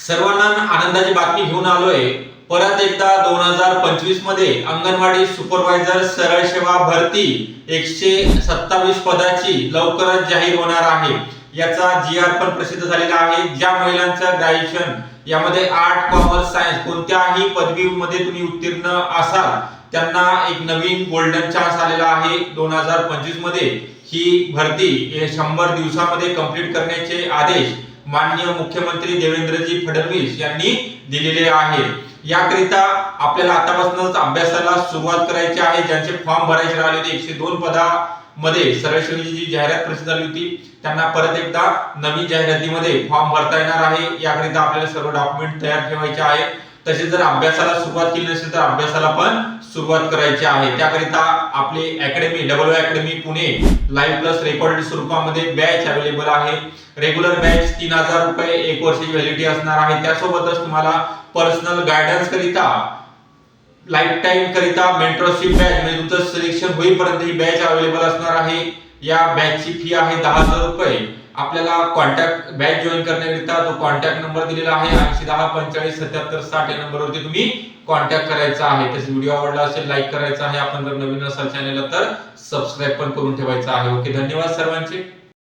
सर्वांना आनंदाची बातमी घेऊन आलोय। परत एकदा 2025 मध्ये अंगणवाडी सुपरवायझर सरळ सेवा भरती 127 पदाची लवकरच जाहीर होणार आहे। याचा जी.आर. पण प्रसिद्ध झालेला आहे। ज्या महिलांचं ग्रॅज्युएशन यामध्ये आर्ट, कॉमर्स, सायन्स कोणत्याही पदवीमध्ये तुम्ही उत्तीर्ण असाल त्यांना एक नवीन गोल्डन चान्स आलेला आहे। 2025 मध्ये ही भरती 100 दिवसामध्ये कंप्लीट करण्याचे आदेश माननीय मुख्यमंत्री देवेंद्रजी फडणवीस यांनी दिलेले आहे। याकरिता आपल्याला आतापासूनच अभ्यासाला सुरुवात करायची आहे। ज्यांचे फॉर्म भरायचे राहिले होते 102 पदामध्ये सरळ सेवेची जी जाहिरात प्रसिद्ध झाली होती त्यांना परत एकदा नवीन जाहिरातीमध्ये फॉर्म भरता येणार आहे। याकरिता आपल्याला सर्व डॉक्युमेंट तयार ठेवायचे आहेत। तसेच जर अभ्यासाला सुरुवात केली नसेल तर अभ्यासाला पण सुरुवात करायची आहे। त्याकरिता आपले academy W academy Pune live plus recorded स्वरूपामध्ये बॅच अवेलेबल आहे। रेग्युलर बॅच 3000 रुपये 1 वर्षाची व्हॅलिडिटी असणार आहे। त्यासोबतच तुम्हाला पर्सनल गायडन्स करिता लाईफ टाइम करिता मेंटरशिप बॅच म्हणजे तुमचं सिलेक्शन होईपर्यंत ही बॅच अवेलेबल असणार आहे। या बॅचची फी आहे 10,000 रुपये। आपल्याला कॉन्टॅक्ट बॅच जॉइन करण्याकरिता जो कॉन्टॅक्ट नंबर दिलेला आहे 8010457760 या नंबरवरती तुम्ही कॉन्टॅक्ट करायचा आहे। तसेच व्हिडिओ आवडला असेल लाईक करायचा आहे। आपण जर नवीन असाल चॅनलला तर सबस्क्राइब पण करून ठेवायचा आहे। ओके, धन्यवाद सर्वांचे।